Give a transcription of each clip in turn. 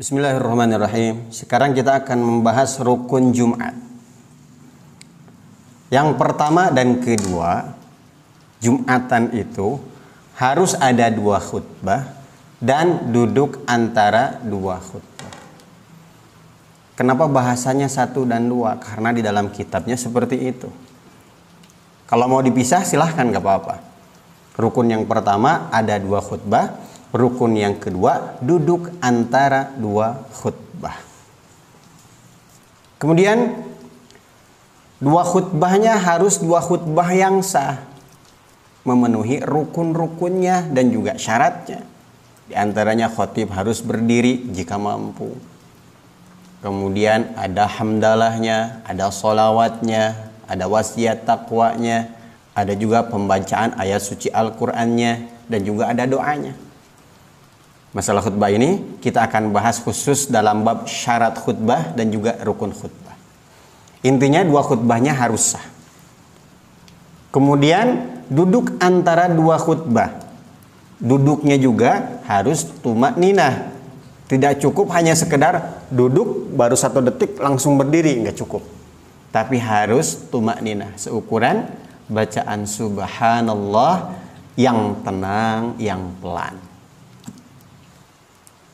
Bismillahirrahmanirrahim. Sekarang kita akan membahas rukun Jumat. Yang pertama dan kedua, Jumatan itu harus ada 2 khutbah dan duduk antara 2 khutbah. Kenapa bahasanya 1 dan 2? Karena di dalam kitabnya seperti itu. Kalau mau dipisah silahkan, gak apa-apa. Rukun yang pertama ada 2 khutbah. Rukun yang kedua duduk antara 2 khutbah. Kemudian 2 khutbahnya harus 2 khutbah yang sah, memenuhi rukun-rukunnya dan juga syaratnya. Di antaranya khatib harus berdiri jika mampu. Kemudian ada hamdalahnya, ada sholawatnya, ada wasiat takwanya, ada juga pembacaan ayat suci Al-Qur'annya, dan juga ada doanya. Masalah khutbah ini kita akan bahas khusus dalam bab syarat khutbah dan juga rukun khutbah. Intinya 2 khutbahnya harus sah. Kemudian duduk antara 2 khutbah. Duduknya juga harus tumakninah. Tidak cukup hanya sekedar duduk baru 1 detik langsung berdiri, nggak cukup. Tapi harus tumakninah, seukuran bacaan subhanallah yang tenang, yang pelan.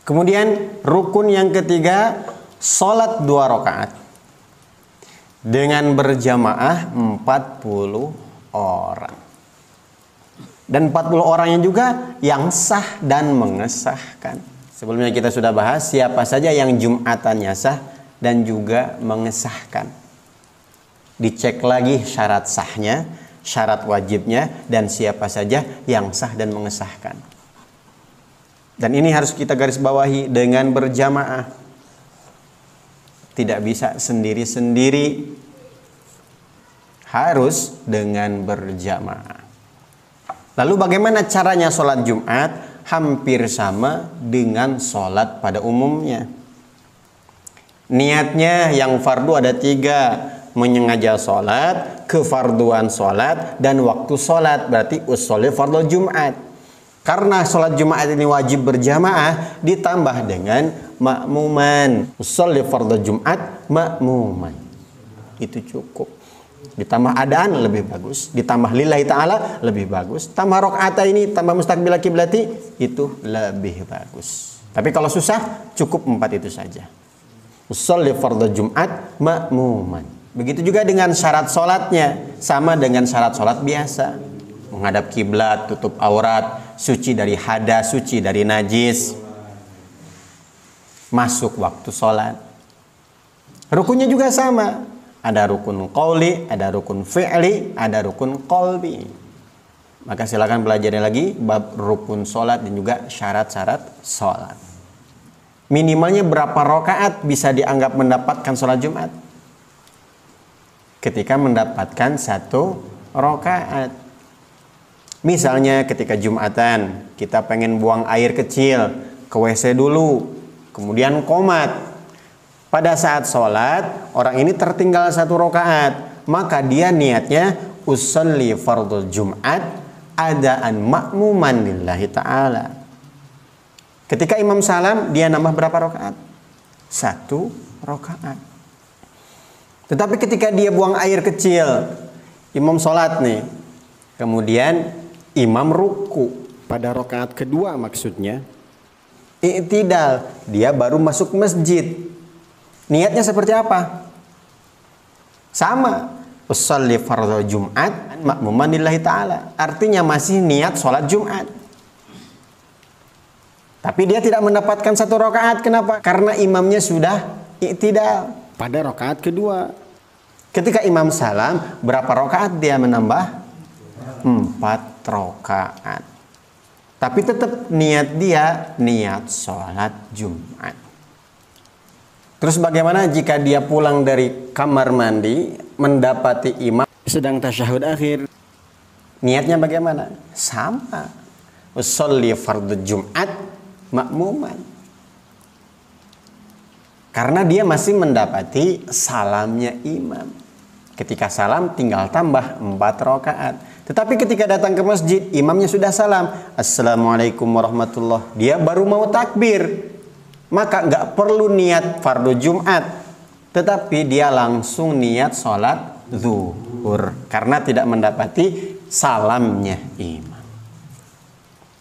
Kemudian rukun yang ketiga, sholat 2 rakaat dengan berjamaah 40 orang. Dan 40 orangnya juga yang sah dan mengesahkan. Sebelumnya kita sudah bahas siapa saja yang Jumatannya sah dan juga mengesahkan. Dicek lagi syarat sahnya, syarat wajibnya, dan siapa saja yang sah dan mengesahkan. Dan ini harus kita garis bawahi dengan berjamaah. Tidak bisa sendiri-sendiri. Harus dengan berjamaah. Lalu bagaimana caranya sholat Jumat? Hampir sama dengan sholat pada umumnya. Niatnya yang fardu ada 3. Menyengaja sholat, kefarduan sholat, dan waktu sholat. Berarti usolli fardhu Jumat. Karena sholat Jumat ini wajib berjamaah, ditambah dengan makmuman. Usolli fardhu Jumat makmuman. Itu cukup. Ditambah adaan lebih bagus. Ditambah lillahi ta'ala lebih bagus. Tambah rakaat ini, tambah mustaqbil kiblati, itu lebih bagus. Tapi kalau susah, cukup 4 itu saja. Usolli fardhu Jumat makmuman. Begitu juga dengan syarat sholatnya. Sama dengan syarat sholat biasa. Menghadap kiblat, tutup aurat, suci dari hadas, suci dari najis, masuk waktu sholat. Rukunnya juga sama. Ada rukun qauli, ada rukun fi'li, ada rukun qalbi. Maka silakan pelajari lagi bab rukun sholat dan juga syarat-syarat sholat. Minimalnya berapa rakaat bisa dianggap mendapatkan sholat Jumat? Ketika mendapatkan 1 rakaat. Misalnya ketika Jumatan, kita pengen buang air kecil, ke WC dulu, kemudian qomat. Pada saat sholat, orang ini tertinggal 1 rakaat, maka dia niatnya usolli fardhu Jumat adaan makmuman lillahi ta'ala. Ketika imam salam, dia nambah berapa rakaat? 1 rakaat. Tetapi ketika dia buang air kecil, imam sholat nih, kemudian imam ruku pada rakaat kedua maksudnya. I'tidal, dia baru masuk masjid. Niatnya seperti apa? Sama. Usolli fardhu Jumat makmuman lillahi ta'ala. Artinya masih niat sholat Jumat. Tapi dia tidak mendapatkan 1 rakaat. Kenapa? Karena imamnya sudah i'tidal pada rakaat kedua. Ketika imam salam, berapa rakaat dia menambah? 4 rakaat. Tapi tetap niat dia niat sholat Jumat. Terus bagaimana jika dia pulang dari kamar mandi, mendapati imam sedang tasyahud akhir? Niatnya bagaimana? Sama. Usolli fardhu Jumat makmuman. Karena dia masih mendapati salamnya imam. Ketika salam tinggal tambah 4 rakaat. Tetapi ketika datang ke masjid, imamnya sudah salam. Assalamualaikum warahmatullahi. Dia baru mau takbir. maka nggak perlu niat fardu Jumat, tetapi dia langsung niat sholat zuhur karena tidak mendapati salamnya imam.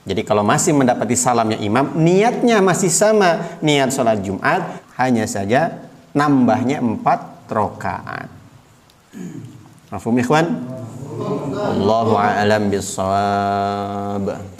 Jadi kalau masih mendapati salamnya imam, niatnya masih sama, niat sholat Jumat, hanya saja nambahnya 4 rakaat. Mafhum ikhwan? Allahu a'lam bissawab.